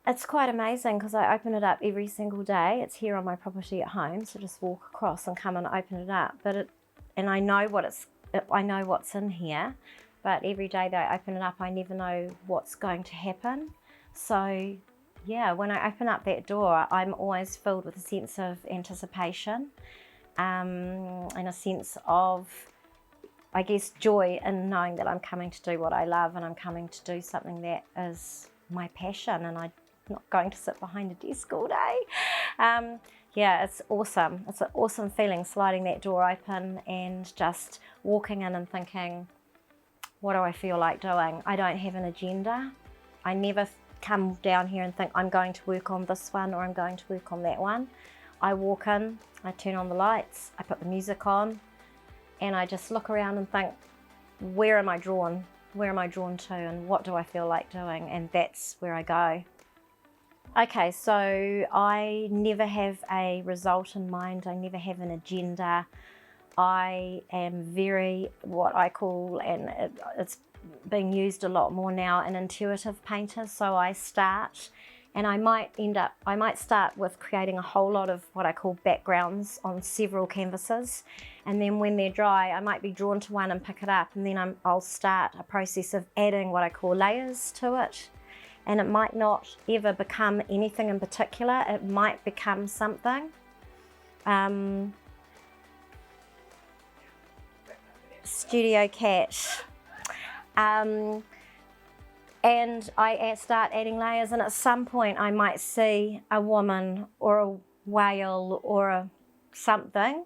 It's quite amazing because I open it up every single day. It's here on my property at home, so just walk across and come and open it up. And I know what's in here, but every day that I open it up, I never know what's going to happen. So yeah, when I open up that door, I'm always filled with a sense of anticipation, and a sense of, I guess, joy in knowing that I'm coming to do what I love, and I'm coming to do something that is my passion, and I'm not going to sit behind a desk all day. Yeah, it's awesome. It's an awesome feeling sliding that door open and just walking in and thinking, what do I feel like doing? I don't have an agenda. I never come down here and think I'm going to work on this one or I'm going to work on that one. I walk in, I turn on the lights, I put the music on, and I just look around and think, where am I drawn? Where am I drawn to, and what do I feel like doing? And that's where I go. Okay, so I never have a result in mind. I never have an agenda. I am very, what I call, and it's being used a lot more now, an intuitive painter. So I start, and I might start with creating a whole lot of what I call backgrounds on several canvases. And then when they're dry, I might be drawn to one and pick it up. And then I'll start a process of adding what I call layers to it. And it might not ever become anything in particular. It might become something. Studio cat. And I start adding layers, and at some point I might see a woman or a whale or something,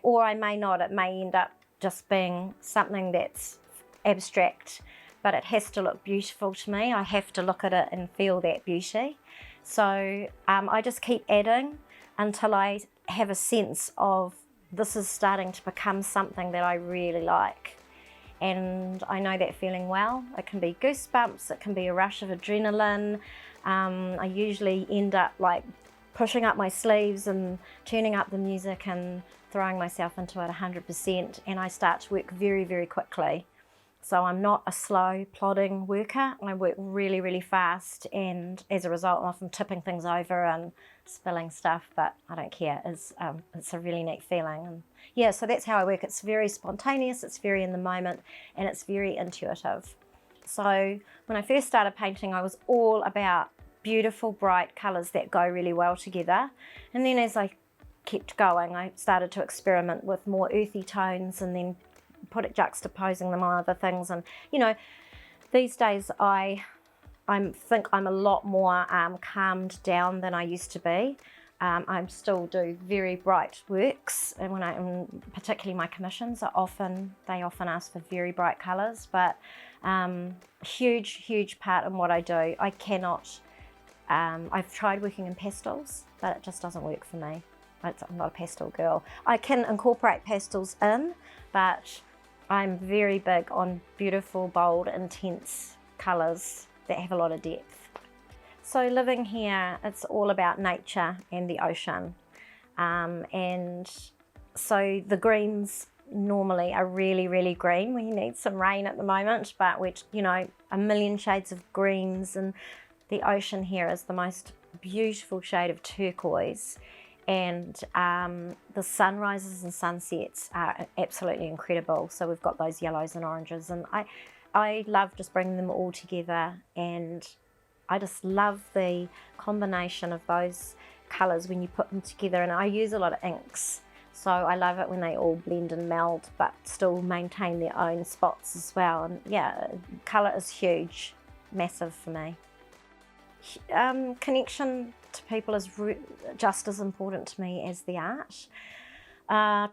or I may not. It may end up just being something that's abstract, but it has to look beautiful to me. I have to look at it and feel that beauty. So I just keep adding until I have a sense of this is starting to become something that I really like. And I know that feeling well. It can be goosebumps, it can be a rush of adrenaline. I usually end up like pushing up my sleeves and turning up the music and throwing myself into it 100%, and I start to work very, very quickly. So I'm not a slow, plodding worker. I work really, really fast, and as a result, I'm often tipping things over and spilling stuff, but I don't care. It's a really neat feeling. And yeah, so that's how I work. It's very spontaneous, it's very in the moment, and it's very intuitive. So when I first started painting, I was all about beautiful, bright colours that go really well together. And then as I kept going, I started to experiment with more earthy tones, and then juxtaposing them on other things. And you know, these days I think I'm a lot more calmed down than I used to be. I still do very bright works, and particularly my commissions they often ask for very bright colours, but huge part in what I do. I cannot, I've tried working in pastels, but it just doesn't work for me. I'm not a pastel girl. I can incorporate pastels in, but I'm very big on beautiful, bold, intense colours that have a lot of depth. So living here, it's all about nature and the ocean. And so the greens normally are really, really green. We need some rain at the moment, but we're, a million shades of greens, and the ocean here is the most beautiful shade of turquoise. And the sunrises and sunsets are absolutely incredible. So we've got those yellows and oranges, and I love just bringing them all together, and I just love the combination of those colours when you put them together. And I use a lot of inks, so I love it when they all blend and meld but still maintain their own spots as well. And yeah, colour is huge, massive for me. Connection to people is just as important to me as the art.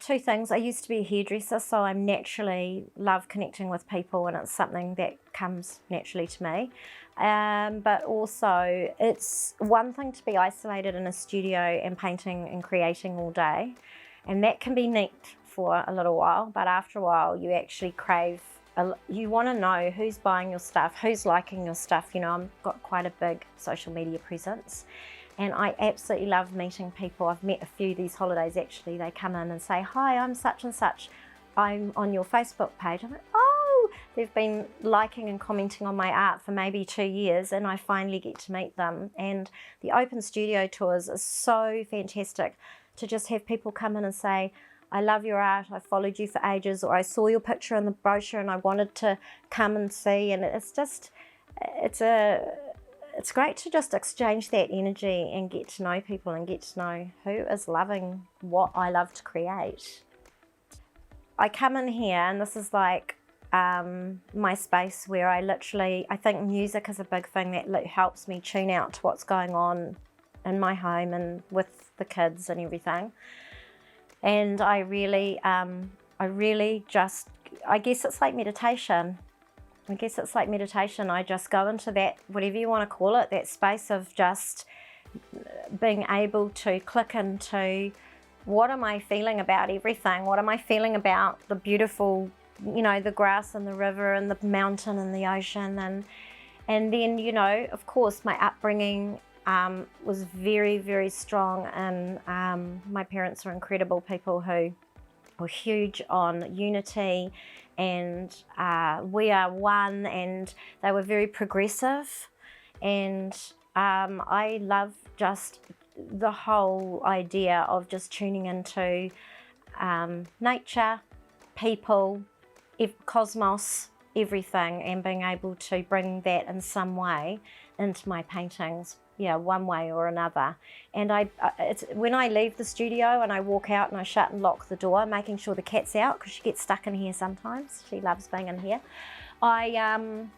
Two things. I used to be a hairdresser, so I naturally love connecting with people, and it's something that comes naturally to me. But also, it's one thing to be isolated in a studio and painting and creating all day, and that can be neat for a little while, but after a while you actually crave, you want to know who's buying your stuff, who's liking your stuff. I've got quite a big social media presence, and I absolutely love meeting people. I've met a few these holidays actually. They come in and say, hi, I'm such and such, I'm on your Facebook page. I'm like, oh, they've been liking and commenting on my art for maybe 2 years, and I finally get to meet them. And the open studio tours is so fantastic to just have people come in and say, I love your art, I followed you for ages, or I saw your picture in the brochure and I wanted to come and see. And it's just, it's great to just exchange that energy and get to know people and get to know who is loving what I love to create. I come in here and this is like my space where I think music is a big thing that helps me tune out to what's going on in my home and with the kids and everything. And I guess it's like meditation. I just go into that, whatever you want to call it, that space of just being able to click into what am I feeling about everything? What am I feeling about the beautiful, the grass and the river and the mountain and the ocean? And then, of course, my upbringing was very, very strong, and my parents were incredible people who were huge on unity and we are one, and they were very progressive. And I love just the whole idea of just tuning into nature, people, cosmos, everything, and being able to bring that in some way into my paintings, one way or another. And it's when I leave the studio and I walk out and I shut and lock the door, making sure the cat's out because she gets stuck in here sometimes. She loves being in here. I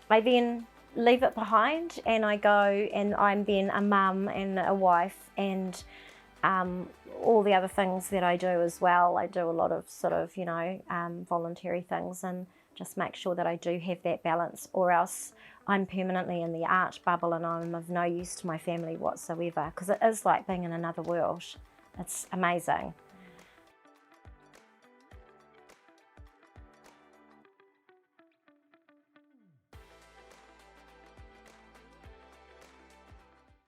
then leave it behind and I go and I'm then a mum and a wife and all the other things that I do as well. I do a lot of sort of, voluntary things and just make sure that I do have that balance, or else I'm permanently in the art bubble and I'm of no use to my family whatsoever, because it is like being in another world. It's amazing.